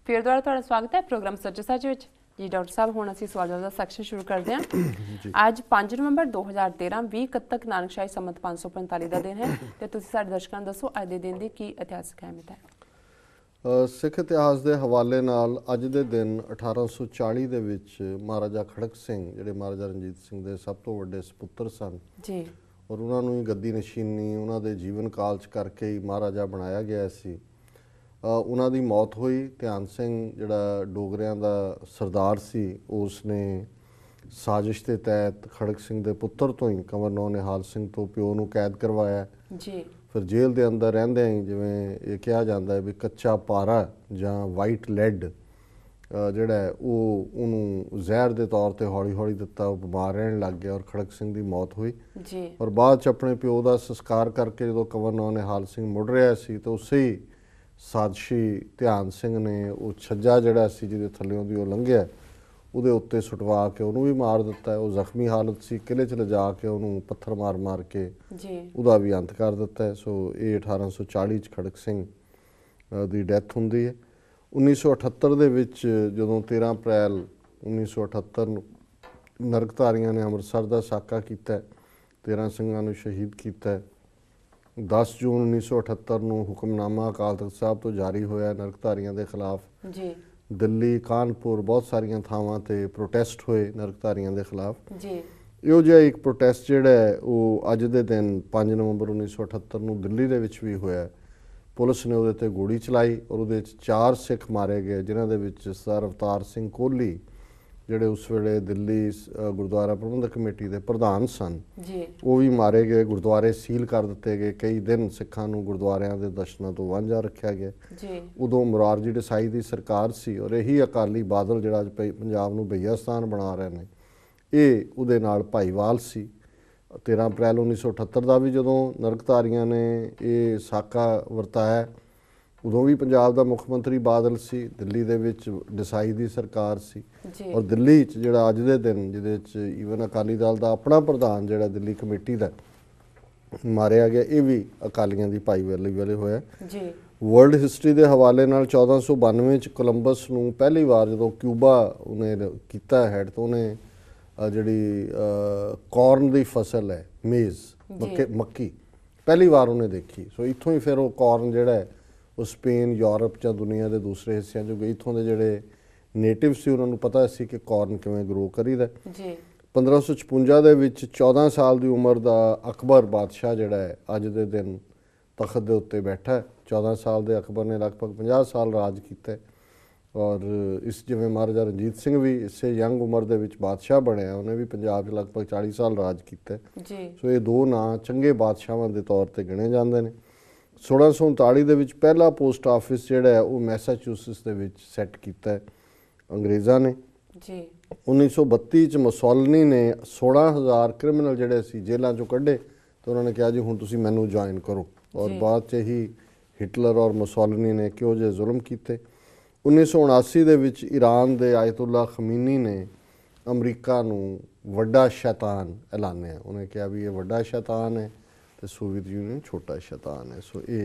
फिर दोबारा तुहाडा स्वागत है प्रोग्राम सच सच विच जी। डॉक्टर साहब हुण असीं सवालों का सैक्शन शुरू करते हैं। आज 5 नवंबर 2013 20 कत्तक नानकशाही संमत 545 का दिन है तो तुसीं साडे दर्शकां नूं दसो अज दे दिन की इतिहासक अहमियत है। सिख इतिहास के हवाले नाल अज दे दिन 1840 दे विच महाराजा खड़क सिंह जिहड़े महाराजा रणजीत सिंह दे सब तो वड्डे सपुत्र सन जी और उन्होंने ही गद्दी नशीनी उन्होंने जीवन काल च करके ही महाराजा बनाया गया सी। उन्हों की मौत हुई। ध्यान सिंह जिहड़ा डोगरियां दा सरदार सी उसने साजिश के तहत खड़क सिंह के पुत्र तो ही कंवर नौ निहाल सिंह तो प्यो नूं कैद करवाया जी। फिर जेल के अंदर रहिंदे ही जिवें ये कहा जाता है भी कच्चा पारा जां वाइट लैड जिहड़ा है उन्होंने जहर के तौर पर हौली हौली दिता, वो बीमार रहन लग गया और खड़क सिंह की मौत हुई जी। और बाद च अपने प्यो का संस्कार करके जो कंवर नौ निहाल सिंह मुड़ रहा सी तो उसे ही साजिशी ध्यान सिंह ने वो छज्जा जिहड़ा सी जिहदे थल्लों दी वो लंघिया उहदे उत्ते सुटवा के उन्होंने भी मार दिता है। वो जख्मी हालत सी, किले च लिजा के उन्होंने पत्थर मार मार के उहदा भी अंत कर दिता है। सो ये 1840 च खड़क सिंह की डैथ हुंदी है। 1978 दे विच जदों 13 अप्रैल 1978 नरकधारियों ने अमृतसर का साका किया, 13 सिंघां नूं शहीद किया। 10 जून 1978 नूं हुक्मनामा अकाल तख्त साहब तो जारी होया नरकधारियों के खिलाफ जी। दिल्ली कानपुर बहुत सारिया थावां ते प्रोटेस्ट होए नरकधारियों के खिलाफ जी। इहो जिहा एक प्रोटेस्ट जिहड़ा है वो अज दे दिन 5 नवंबर 1978 नूं दिल्ली दे विच भी होया। पुलिस ने उहदे ते गोली चलाई और उहदे 4 सिख मारे गए जिन्हां दे विच सरदार अवतार सिंह कोहली जिहड़े उस वेले दिल्ली गुरुद्वारा प्रबंधक कमेटी के प्रधान सन वो भी मारे गए। गुरुद्वारे सील कर दिते गए। कई दिन सिखां नूं गुरुद्वारियां दे दर्शनां तो वांझा रखा गया। उदों मुरारजी देसाई की सरकार सी और यही अकाली बादल जिहड़ा अज पंजाब नूं भईयास्तान बना रहे हैं ये उहदे नाल भाईवाल सी। 13 अप्रैल 1978 का भी जदों नरकधारियों ने ये साका वरताया उदों भी पंजाब का मुख्यमंत्री बादल सी, दिल्ली दे विच देसाई की सरकार सी और दिल्ली च जिहड़ा अज दे दिन जिहदे ईवन अकाली दल का अपना प्रधान जिहड़ा दिल्ली कमेटी का मारिया गया ये भी अकालियां की भाईवाली वेले होया। वर्ल्ड हिस्टरी के हवाले नाल 1492 च कोलंबस नूं पहली बार जदों क्यूबा उन्हें किया हैड तो उन्हें जिहड़ी कॉर्न की फसल है मेज़ मक्की पहली बार उन्हें देखी। सो इत्थों ही फिर वो कॉर्न जिहड़ा है वो स्पेन यूरोप या दुनिया के दूसरे हिस्सों जो गई इत्थों के जिहड़े नेटिव सी उन्होंने पता सी कि कॉर्न किवें ग्रो करीदा। 1556 दे विच 14 साल की उम्र का अकबर बादशाह जिहड़ा है अज दे दिन तखत दे उत्ते बैठा है। 14 साल के अकबर ने लगभग 50 साल राज किया और इस जिवें महाराजा रणजीत सिंह भी इसे यंग उम्र दे विच बादशाह बनया उन्हें भी पंजाब लगभग 40 साल राज किया। सो ये दो नां चंगे बादशाहां के तौर पर गिणे जाते हैं। 1639 दे विच पहला पोस्ट ऑफिस जिहड़ा है वो मैसाचुसेट्स दे विच सैट किया अंग्रेज़ां ने। 1932 च मुसोलिनी ने 16,000 क्रिमिनल जिहड़े सी जेलों चों कढे तो उन्होंने कहा जी हुण तुसीं मैनूं ज्वाइन करो और बाद च ही हिटलर और मुसोलिनी ने किहो जिहे जुल्म कीते। 1979 दे विच ईरान दे आयतुल्ला खमीनी ने अमरीका नूं वड्डा शैतान ऐलानिया। उन्हें कहा भी ये वड्डा शैतान है तो सोवियत यूनियन छोटा शैतान है। सो ये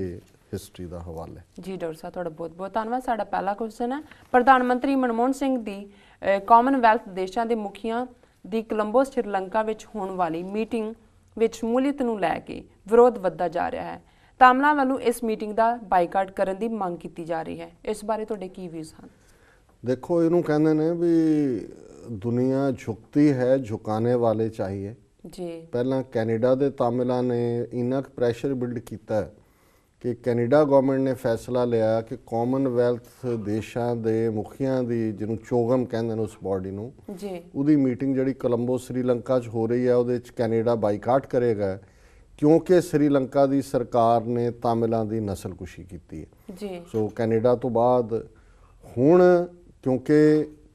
हिस्टरी का हवाला है जी। डॉक्टर साहब तुहाडा बहुत बहुत धन्यवाद। साडा पहला क्वेश्चन है प्रधानमंत्री मनमोहन सिंह दी कॉमनवैल्थ देशों के मुखिया की कोलंबो श्रीलंका विच होने वाली मीटिंग विच शमूलीयत नूं लैके विरोध वधदा जा रहा है। तामला वालों इस मीटिंग का बाईकाट करने की मांग की जा रही है, इस बारे तुहाडे की व्यूज़ हैं? देखो इनू कहते हैं भी दुनिया झुकती है झुकाने वाले चाहिए जी। पहला कैनेडा के तामिलों ने इन्ना प्रैशर बिल्ड किया कि कैनेडा गवर्नमेंट ने फैसला लिया कि कॉमनवैल्थ देशों के मुखिया की जिन्हों चोगम कहते हैं उस बॉडी नूं उहदी मीटिंग जिहड़ी कोलंबो श्रीलंका हो रही है उहदे च कैनेडा बाईकाट करेगा क्योंकि श्रीलंका की सरकार ने तामिलों की नस्लकुशी की है। सो कैनेडा तो बाद हुण क्योंकि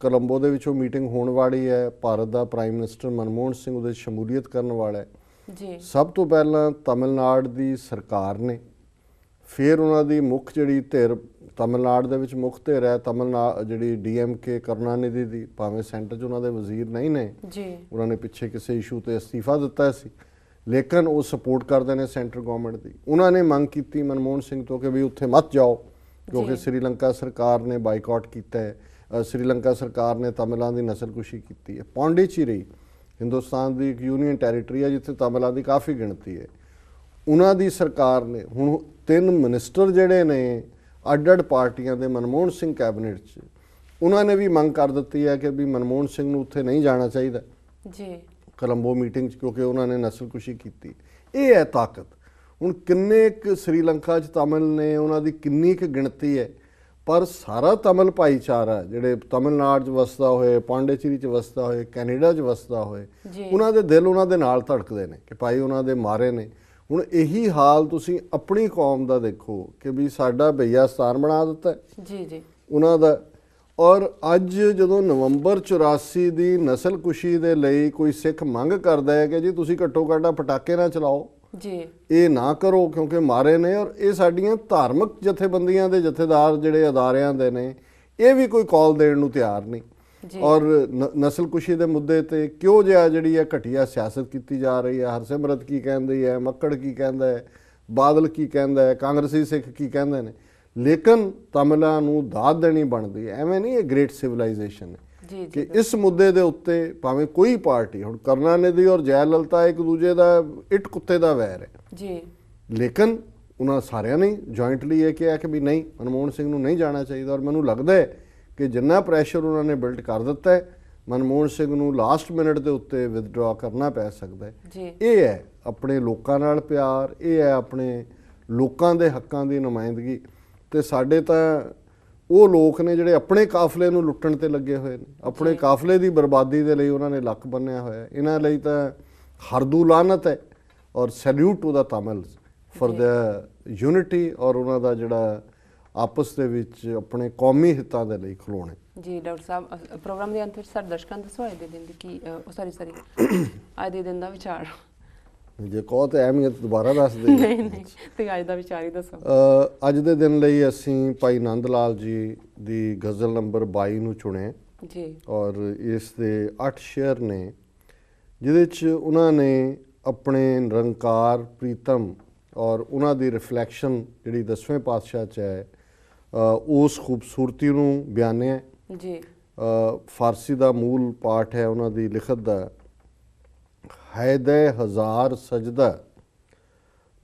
कोलंबो दे विच मीटिंग होने वाली है भारत का प्राइम मिनिस्टर मनमोहन सिंह उहदे शमूलीयत करने वाला है। सब तो पहला तमिलनाडु की सरकार ने फिर उन्होंने मुख जी धिर तमिलनाडु दे विच मुख धिर है तमिलनाडु जी DMK करुणानिधि दी भावें सेंटर च उन्होंने वजीर नहीं ने उन्होंने पिछे किसी इशू ते अस्तीफा दिता सी लेकिन वो सपोर्ट करते हैं सेंटर गवर्नमेंट की। उन्होंने मंग की मनमोहन सिंह तो कि भी उत्थे मत जाओ ਕਿਉਂਕਿ ਸ੍ਰੀਲੰਕਾ ਸਰਕਾਰ ਨੇ ਬਾਈਕਾਟ ਕੀਤਾ ਹੈ। ਸ੍ਰੀਲੰਕਾ ਸਰਕਾਰ ਨੇ ਤਮਿਲਾਂ ਦੀ ਨਸਲਕੁਸ਼ੀ ਕੀਤੀ ਹੈ। ਪੌਂਡੀਚੇਰੀ ਹਿੰਦੁਸਤਾਨ ਦੀ ਇੱਕ ਯੂਨੀਅਨ ਟੈਰੀਟਰੀ ਹੈ ਜਿੱਥੇ ਤਮਿਲਾਂ ਦੀ ਕਾਫੀ ਗਿਣਤੀ ਹੈ। ਉਹਨਾਂ ਦੀ ਸਰਕਾਰ ਨੇ ਹੁਣ 3 ਮਿਨਿਸਟਰ ਜਿਹੜੇ ਨੇ ਅੱਡ-ਅੱਡ ਪਾਰਟੀਆਂ ਦੇ ਮਨਮੋਹਨ ਸਿੰਘ ਕੈਬਨਿਟ 'ਚ, ਉਹਨਾਂ ਨੇ ਵੀ ਮੰਗ ਕਰ ਦਿੱਤੀ ਹੈ ਕਿ ਵੀ ਮਨਮੋਹਨ ਸਿੰਘ ਨੂੰ ਉੱਥੇ ਨਹੀਂ ਜਾਣਾ ਚਾਹੀਦਾ ਜੀ ਕੋਲੰਬੋ ਮੀਟਿੰਗ 'ਚ, ਕਿਉਂਕਿ ਉਹਨਾਂ ਨੇ ਨਸਲਕੁਸ਼ੀ ਕੀਤੀ। ਇਹ ਹੈ ਤਾਕਤ। ਹੁਣ ਕਿੰਨੇ ਕੁ ਸ੍ਰੀਲੰਕਾ 'ਚ ਤਮਿਲ ਨੇ, ਉਹਨਾਂ ਦੀ ਕਿੰਨੀ ਕੁ ਗਿਣਤੀ ਹੈ, ਪਰ ਸਾਰਾ ਤਮਿਲ ਭਾਈਚਾਰਾ ਜਿਹੜੇ ਤਮਿਲਨਾਡੂ 'ਚ ਵਸਦਾ ਹੋਏ, ਪੌਂਡੀਚੇਰੀ 'ਚ ਵਸਦਾ ਹੋਏ, ਕੈਨੇਡਾ 'ਚ ਵਸਦਾ ਹੋਏ, ਉਹਨਾਂ ਦੇ ਦਿਲ ਉਹਨਾਂ ਦੇ ਨਾਲ ਧੜਕਦੇ ਨੇ ਕਿ ਭਾਈ ਉਹਨਾਂ ਦੇ ਮਾਰੇ ਨੇ। ਹੁਣ ਇਹੀ ਹਾਲ ਤੁਸੀਂ ਆਪਣੀ ਕੌਮ ਦਾ ਦੇਖੋ ਕਿ ਵੀ ਸਾਡਾ ਭਈਆ ਸਥਾਨ ਬਣਾ ਦਿੱਤਾ ਜੀ ਉਹਨਾਂ ਦਾ। ਔਰ ਅੱਜ ਜਦੋਂ ਨਵੰਬਰ 84 ਦੀ ਨਸਲਕੁਸ਼ੀ ਦੇ ਲਈ ਕੋਈ ਸਿੱਖ ਮੰਗ ਕਰਦਾ ਹੈ ਕਿ ਜੀ ਤੁਸੀਂ ਘੱਟੋ ਘੱਟ ਪਟਾਕੇ ਨਾ ਚਲਾਓ, ਜੀ ਇਹ ਨਾ ਕਰੋ ਕਿਉਂਕਿ ਮਾਰੇ ਨੇ, ਔਰ ਇਹ ਸਾਡੀਆਂ ਧਾਰਮਿਕ ਜਥੇਬੰਦੀਆਂ ਦੇ ਜਥੇਦਾਰ ਜਿਹੜੇ ਅਦਾਰਿਆਂ ਦੇ ਨੇ ਇਹ ਵੀ ਕੋਈ ਕਾਲ ਦੇਣ ਨੂੰ ਤਿਆਰ ਨਹੀਂ। ਔਰ ਨਸਲਕੁਸ਼ੀ ਦੇ ਮੁੱਦੇ ਤੇ ਕਿਉਂ ਜਿਹਾ ਜਿਹੜੀ ਹੈ ਘਟੀਆ ਸਿਆਸਤ ਕੀਤੀ ਜਾ ਰਹੀ ਹੈ। ਹਰਸਿਮਰਤ ਕੀ ਕਹਿੰਦੀ ਹੈ, ਮੱਕੜ ਕੀ ਕਹਿੰਦਾ ਹੈ, ਬਾਦਲ ਕੀ ਕਹਿੰਦਾ ਹੈ, ਕਾਂਗਰਸੀ ਸਿੱਖ ਕੀ ਕਹਿੰਦੇ ਨੇ, ਲੇਕਿਨ ਤਮਿਲਾਂ ਨੂੰ ਦਾਦ ਦੇਣੀ ਬਣਦੀ ਹੈ। ਐਵੇਂ ਨਹੀਂ ਇਹ ਗ੍ਰੇਟ ਸਿਵਲਾਈਜੇਸ਼ਨ ਹੈ ਕਿ ਇਸ ਮੁੱਦੇ ਦੇ ਉੱਤੇ ਭਾਵੇਂ ਕੋਈ ਪਾਰਟੀ, ਹੁਣ ਕਰੁਣਾਨਿਧੀ ਔਰ ਜੈ ਲਲਿਤਾ ਇੱਕ ਦੂਜੇ ਦਾ ਇੱਟ ਕੁੱਤੇ ਦਾ ਵੈਰ ਹੈ ਜੀ, ਲੇਕਿਨ ਉਹਨਾਂ ਸਾਰਿਆਂ ਨੇ ਜੁਆਇੰਟਲੀ ਇਹ ਕਿਹਾ ਕਿ ਵੀ ਨਹੀਂ, ਮਨਮੋਹਨ ਸਿੰਘ ਨੂੰ ਨਹੀਂ ਜਾਣਾ ਚਾਹੀਦਾ। ਔਰ ਮੈਨੂੰ ਲੱਗਦਾ ਹੈ ਕਿ ਜਿੰਨਾ ਪ੍ਰੈਸ਼ਰ ਉਹਨਾਂ ਨੇ ਬਿਲਡ ਕਰ ਦਿੱਤਾ ਹੈ, ਮਨਮੋਹਨ ਸਿੰਘ ਨੂੰ ਲਾਸਟ ਮਿੰਟ ਦੇ ਉੱਤੇ ਵਿਦਡਰਾ ਕਰਨਾ ਪੈ ਸਕਦਾ ਹੈ। ਇਹ ਹੈ ਆਪਣੇ ਲੋਕਾਂ ਨਾਲ ਪਿਆਰ, ਇਹ ਹੈ ਆਪਣੇ ਲੋਕਾਂ ਦੇ ਹੱਕਾਂ ਦੀ ਨੁਮਾਇੰਦਗੀ। ਤੇ ਸਾਡੇ ਤਾਂ ਉਹ ਲੋਕ ਨੇ ਜਿਹੜੇ ਆਪਣੇ ਕਾਫਲੇ ਨੂੰ ਲੁੱਟਣ ਤੇ ਲੱਗੇ ਹੋਏ ਨੇ, ਆਪਣੇ ਕਾਫਲੇ ਦੀ ਬਰਬਾਦੀ ਦੇ ਲਈ ਉਹਨਾਂ ਨੇ ਲੱਕ ਬੰਨਿਆ ਹੋਇਆ। ਇਹਨਾਂ ਲਈ ਤਾਂ ਹਰਦੂ ਲਾਨਤ ਹੈ। ਔਰ salute to the Tamils for the unity ਔਰ ਉਹਨਾਂ ਦਾ ਜਿਹੜਾ ਆਪਸ ਦੇ ਵਿੱਚ ਆਪਣੇ ਕੌਮੀ ਹਿੱਤਾਂ ਦੇ ਲਈ ਖਲੋਣੇ। ਜੀ ਡਾਕਟਰ ਸਾਹਿਬ, ਪ੍ਰੋਗਰਾਮ ਦੇ ਅੰਤ ਵਿੱਚ ਸਰ ਦਰਸ਼ਕਾਂ ਦੱਸੋ ਅੱਜ ਦੇ ਦਿਨ ਦੀ ਕੀ ਸੌਰੀ ਅੱਜ ਦੇ ਦਿਨ ਦਾ ਵਿਚਾਰ, ਜੇ ਕਹੋ ਤੇ ਅਹਿਮੀਅਤ ਦੁਬਾਰਾ ਦੱਸ ਦੇ। ਨਹੀਂ ਤੇ ਅੱਜ ਦਾ ਵਿਚਾਰ ਹੀ ਦੱਸੋ। ਅੱਜ ਦੇ ਦਿਨ ਲਈ ਅਸੀਂ ਭਾਈ ਨੰਦ ਲਾਲ ਜੀ ਦੀ ਗਜ਼ਲ ਨੰਬਰ 22 ਨੂੰ ਚੁਣਿਆ ਜੀ, ਔਰ ਇਸ ਦੇ 8 ਸ਼ੇਅਰ ਨੇ ਜਿਹਦੇ 'ਚ ਉਹਨਾਂ ਨੇ ਆਪਣੇ ਨਿਰੰਕਾਰ ਪ੍ਰੀਤਮ ਔਰ ਉਹਨਾਂ ਦੀ ਰਿਫਲੈਕਸ਼ਨ ਜਿਹੜੀ 10ਵੇਂ ਪਾਤਸ਼ਾਹ 'ਚ ਹੈ ਉਸ ਖੂਬਸੂਰਤੀ ਨੂੰ ਬਿਆਨਿਆ ਜੀ। ਫਾਰਸੀ ਦਾ ਮੂਲ ਪਾਠ ਹੈ ਉਹਨਾਂ ਦੀ ਲਿਖਤ ਦਾ, हैदे हजार सजदा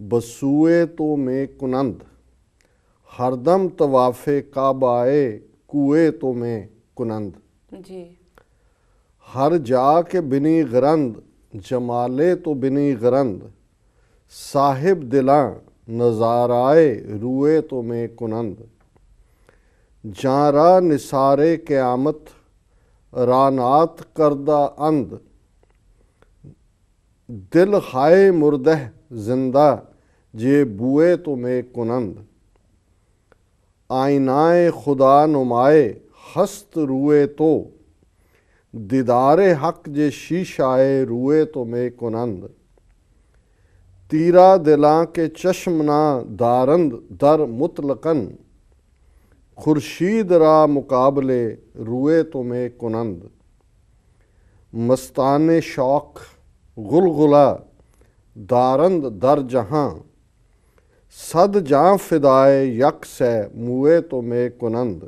बसूए तो में कुनंद हरदम तवाफे काबाए कुए तो में कुनंद जी। हर जा के बिनी गरंद जमाले तो बिनी गरंद साहिब दिला नजाराए रुए तो में कुनंद जारा निसारे क़यामत रानात करदा अंद दिल हाय मुर्दह जिंदा जे बुए तो में कुनंद आईनाए खुदा नुमाए हस्त रुए तो दीदारे हक जे शीशाए रुए तो में कुनंद तीरा दिला के चश्मना दारंद दर मुतलकन खुर्शीद रा मुकाबले रुए तो में कुनंद मस्ताने शौक गुलगुला दारंद दर जहाँ सद जाँ फिदाए यक से मुए तो में कुनंद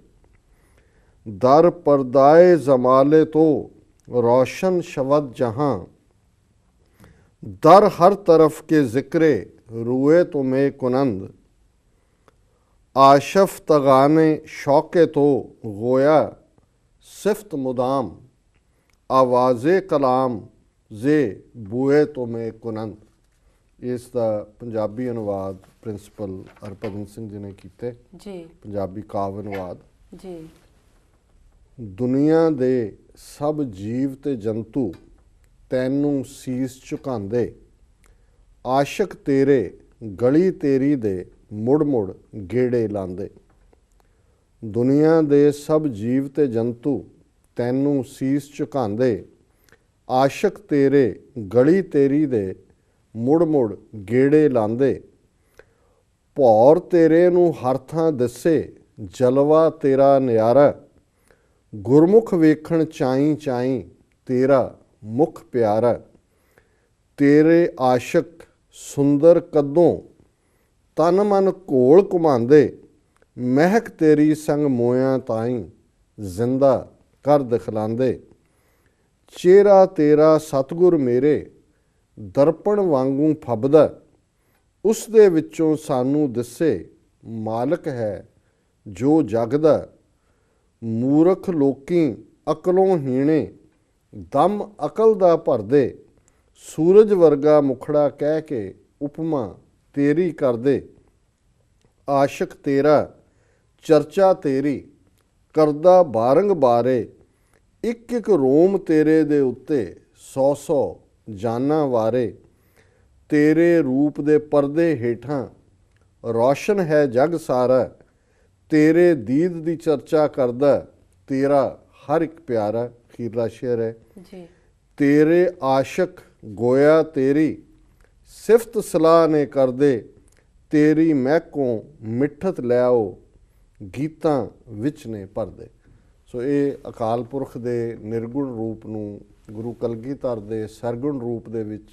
दर पर्दाए जमाले तो रोशन शवद जहाँ दर हर तरफ के ज़िक्रे रुए तो में कुनंद आशफ तगाने शौके तो गोया सिफ्त मुदाम आवाज़े कलाम जे बूए तो में कुनंद। ਇਸ ਦਾ ਪੰਜਾਬੀ ਅਨੁਵਾਦ ਪ੍ਰਿੰਸੀਪਲ ਹਰਭਜਨ ਸਿੰਘ ਜੀ ਨੇ ਕੀਤੇ ਜੀ, ਪੰਜਾਬੀ ਕਾਵਿ ਅਨੁਵਾਦ ਜੀ। ਦੁਨੀਆ ਦੇ ਸਭ ਜੀਵ ਤੇ ਜੰਤੂ ਤੈਨੂੰ ਸੀਸ ਝੁਕਾਉਂਦੇ, ਆਸ਼ਿਕ ਤੇਰੇ ਗਲੀ ਤੇਰੀ ਦੇ ਮੁੜ ਮੁੜ ਗੇੜੇ ਲਾਉਂਦੇ। ਦੁਨੀਆ ਦੇ ਸਭ ਜੀਵ ਤੇ ਜੰਤੂ ਤੈਨੂੰ ਸੀਸ ਝੁਕਾਉਂਦੇ, ਆਸ਼ਿਕ ਤੇਰੇ ਗਲੀ ਤੇਰੀ ਦੇ ਮੁੜ ਮੁੜ ਗੇੜੇ ਲਾਂਦੇ। ਭੌਰ ਤੇਰੇ ਨੂੰ ਹਰ ਥਾਂ ਦੱਸੇ, ਜਲਵਾ ਤੇਰਾ ਨਿਆਰਾ, ਗੁਰਮੁਖ ਵੇਖਣ ਚਾਈ ਚਾਈ ਤੇਰਾ ਮੁਖ ਪਿਆਰਾ। ਤੇਰੇ ਆਸ਼ਿਕ ਸੁੰਦਰ ਕਦੋਂ ਤਨ ਮਨ ਘੋਲ ਘੁਮਾਉਂਦੇ, ਮਹਿਕ ਤੇਰੀ ਸੰਗ ਮੋਇਆਂ ਤਾਈਂ ਜ਼ਿੰਦਾ ਕਰ ਦਿਖਲਾਉਂਦੇ। ਚਿਹਰਾ ਤੇਰਾ ਸਤਿਗੁਰ ਮੇਰੇ ਦਰਪਣ ਵਾਂਗੂ ਫੱਬਦਾ। ਉਸ ਦੇ ਵਿੱਚੋਂ ਸਾਨੂੰ ਦਿਸੇ ਮਾਲਕ ਹੈ ਜੋ ਜਗ ਦਾ। ਮੂਰਖ ਲੋਕੀ ਅਕਲੋਂ ਹੀਣੇ ਦਮ ਅਕਲ ਦਾ ਭਰਦੇ। ਸੂਰਜ ਵਰਗਾ ਮੁਖੜਾ ਕਹਿ ਕੇ ਉਪਮਾ ਤੇਰੀ ਕਰਦੇ। ਆਸ਼ਿਕ ਤੇਰਾ ਚਰਚਾ ਤੇਰੀ ਕਰਦਾ ਬਾਰੰਗ ਬਾਰੇ। ਇੱਕ ਇੱਕ ਰੋਮ ਤੇਰੇ ਦੇ ਉੱਤੇ 100 ਜਾਨਾਂ ਵਾਰੇ। ਤੇਰੇ ਰੂਪ ਦੇ ਪਰਦੇ ਹੇਠਾਂ ਰੌਸ਼ਨ ਹੈ ਜਗ ਸਾਰਾ। ਤੇਰੇ ਦੀਦ ਦੀ ਚਰਚਾ ਕਰਦਾ ਤੇਰਾ ਹਰ ਇੱਕ ਪਿਆਰਾ। ਅਖੀਰਲਾ ਸ਼ੇਰ ਹੈ ਜੀ। ਤੇਰੇ ਆਸ਼ਿਕ ਗੋਇਆ ਤੇਰੀ ਸਿਫਤ ਸਲਾਹ ਨੇ ਕਰਦੇ। ਤੇਰੀ ਮਹਿਕੋਂ ਮਿੱਠਤ ਲਿਆਓ ਗੀਤਾਂ ਵਿੱਚ ਨੇ ਭਰਦੇ। ਸੋ ਇਹ ਅਕਾਲ ਪੁਰਖ ਦੇ ਨਿਰਗੁਣ ਰੂਪ ਨੂੰ ਗੁਰੂ ਕਲਗੀਧਰ ਦੇ ਸਰਗੁਣ ਰੂਪ ਦੇ ਵਿੱਚ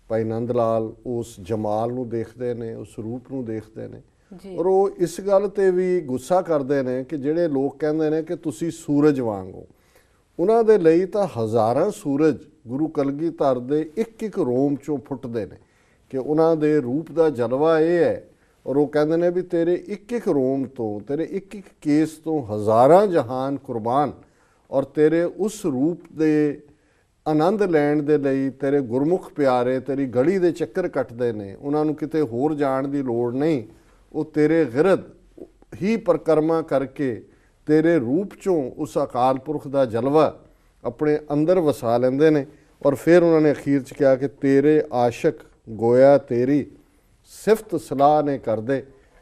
ਭਾਈ ਨੰਦ ਲਾਲ ਉਸ ਜਮਾਲ ਨੂੰ ਦੇਖਦੇ ਨੇ, ਉਸ ਰੂਪ ਨੂੰ ਦੇਖਦੇ ਨੇ। ਔਰ ਉਹ ਇਸ ਗੱਲ ਤੇ ਵੀ ਗੁੱਸਾ ਕਰਦੇ ਨੇ ਕਿ ਜਿਹੜੇ ਲੋਕ ਕਹਿੰਦੇ ਨੇ ਕਿ ਤੁਸੀਂ ਸੂਰਜ ਵਾਂਗ ਹੋ, ਉਹਨਾਂ ਦੇ ਲਈ ਤਾਂ ਹਜ਼ਾਰਾਂ ਸੂਰਜ ਗੁਰੂ ਕਲਗੀਧਰ ਦੇ ਇੱਕ ਇੱਕ ਰੋਮ ਚੋਂ ਫੁੱਟਦੇ ਨੇ ਕਿ ਉਹਨਾਂ ਦੇ ਰੂਪ ਦਾ ਜਲਵਾ ਇਹ ਹੈ। ਔਰ ਉਹ ਕਹਿੰਦੇ ਨੇ ਵੀ ਤੇਰੇ ਇੱਕ ਇੱਕ ਰੋਮ ਤੋਂ, ਤੇਰੇ ਇੱਕ ਇੱਕ ਕੇਸ ਤੋਂ ਹਜ਼ਾਰਾਂ ਜਹਾਨ ਕੁਰਬਾਨ। ਔਰ ਤੇਰੇ ਉਸ ਰੂਪ ਦੇ ਆਨੰਦ ਲੈਣ ਦੇ ਲਈ ਤੇਰੇ ਗੁਰਮੁਖ ਪਿਆਰੇ ਤੇਰੀ ਗਲੀ ਦੇ ਚੱਕਰ ਕੱਟਦੇ ਨੇ। ਉਹਨਾਂ ਨੂੰ ਕਿਤੇ ਹੋਰ ਜਾਣ ਦੀ ਲੋੜ ਨਹੀਂ। ਉਹ ਤੇਰੇ ਗਿਰਦ ਹੀ ਪਰਕਰਮਾ ਕਰਕੇ ਤੇਰੇ ਰੂਪ ਚੋਂ ਉਸ ਅਕਾਲ ਪੁਰਖ ਦਾ ਜਲਵਾ ਆਪਣੇ ਅੰਦਰ ਵਸਾ ਲੈਂਦੇ ਨੇ। ਔਰ ਫਿਰ ਉਹਨਾਂ ਨੇ ਅਖੀਰ 'ਚ ਕਿਹਾ ਕਿ ਤੇਰੇ ਆਸ਼ਿਕ ਗੋਇਆ ਤੇਰੀ ਸਿਫਤ ਸਲਾਹ ਨੇ ਕਰਦੇ।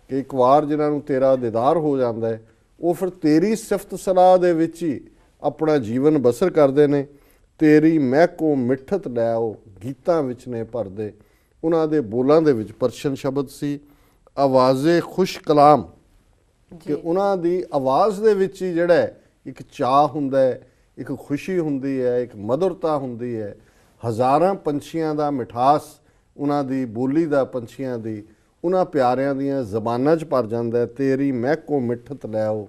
ਕਿ ਇੱਕ ਵਾਰ ਜਿਹਨਾਂ ਨੂੰ ਤੇਰਾ ਦੀਦਾਰ ਹੋ ਜਾਂਦਾ ਹੈ ਉਹ ਫਿਰ ਤੇਰੀ ਸਿਫਤ ਸਲਾਹ ਦੇ ਵਿੱਚ ਹੀ ਆਪਣਾ ਜੀਵਨ ਬਸਰ ਕਰਦੇ ਨੇ। ਤੇਰੀ ਮਹਿਕੋਂ ਮਿੱਠਤ ਲਿਆਓ ਗੀਤਾਂ ਵਿੱਚ ਨੇ ਭਰਦੇ। ਉਹਨਾਂ ਦੇ ਬੋਲਾਂ ਦੇ ਵਿੱਚ ਪਰਸ਼ਨ ਸ਼ਬਦ ਸੀ ਆਵਾਜ਼ੇ ਖੁਸ਼ ਕਲਾਮ, ਕਿ ਉਹਨਾਂ ਦੀ ਆਵਾਜ਼ ਦੇ ਵਿੱਚ ਹੀ ਜਿਹੜਾ ਇੱਕ ਚਾਹ ਹੁੰਦਾ ਹੈ, ਇੱਕ ਖੁਸ਼ੀ ਹੁੰਦੀ ਹੈ, ਇੱਕ ਮਧੁਰਤਾ ਹੁੰਦੀ ਹੈ। ਹਜ਼ਾਰਾਂ ਪੰਛੀਆਂ ਦਾ ਮਿਠਾਸ ਉਹਨਾਂ ਦੀ ਬੋਲੀ ਦਾ, ਪੰਛੀਆਂ ਦੀ, ਉਹਨਾਂ ਪਿਆਰਿਆਂ ਦੀਆਂ ਜ਼ਬਾਨਾਂ 'ਚ ਭਰ ਜਾਂਦਾ ਹੈ। ਤੇਰੀ ਮਹਿਕੋਂ ਮਿੱਠਤ ਲਿਆਓ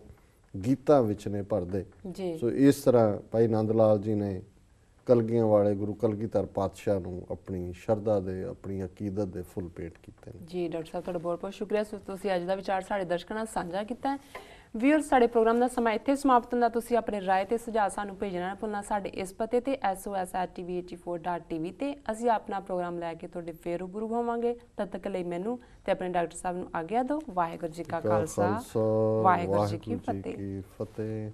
ਗੀਤਾਂ ਵਿੱਚ ਨੇ ਭਰਦੇ। ਸੋ ਇਸ ਤਰ੍ਹਾਂ ਭਾਈ ਨੰਦ ਲਾਲ ਜੀ ਨੇ ਕਲਗੀਆਂ ਵਾਲੇ ਗੁਰੂ ਕਲਗੀਧਰ ਪਾਤਸ਼ਾਹ ਨੂੰ ਆਪਣੀ ਸ਼ਰਧਾ ਦੇ, ਆਪਣੀ ਅਕੀਦਤ ਦੇ ਫੁੱਲ ਭੇਟ ਕੀਤੇ ਨੇ। ਜੀ ਡਾਕਟਰ ਸਾਹਿਬ, ਤੁਹਾਡਾ ਬਹੁਤ ਬਹੁਤ ਸ਼ੁਕਰੀਆ। ਤੁਸੀਂ ਅੱਜ ਦਾ ਵਿਚਾਰ ਸਾਡੇ ਦਰਸ਼ਕਾਂ ਨਾਲ ਸਾਂਝਾ ਕੀਤਾ ਹੈ। ਵੀਅਰ, ਸਾਡੇ ਪ੍ਰੋਗਰਾਮ ਦਾ ਸਮਾਂ ਇੱਥੇ ਸਮਾਪਤ ਹੁੰਦਾ। ਤੁਸੀਂ ਆਪਣੇ ਰਾਏ ਤੇ ਸੁਝਾਅ ਸਾਨੂੰ ਭੇਜਣਾ ਨਾ ਭੁੱਲਣਾ ਸਾਡੇ ਇਸ ਪਤੇ ਤੇ sos@tv84.tv ਤੇ। ਅਸੀਂ ਆਪਣਾ ਪ੍ਰੋਗਰਾਮ ਲੈ ਕੇ ਤੁਹਾਡੇ ਫੇਰ ਰੂਬਰੂ ਹੋਵਾਂਗੇ। ਤਦ ਤੱਕ ਲਈ ਮੈਨੂੰ ਤੇ ਆਪਣੇ ਡਾਕਟਰ ਸਾਹਿਬ ਨੂੰ ਆਗਿਆ ਦਿਓ। ਵਾਹਿਗੁਰੂ ਜੀ ਕਾ ਖਾਲਸਾ, ਵਾਹਿਗੁਰੂ ਜੀ ਕੀ ਫਤਿਹ।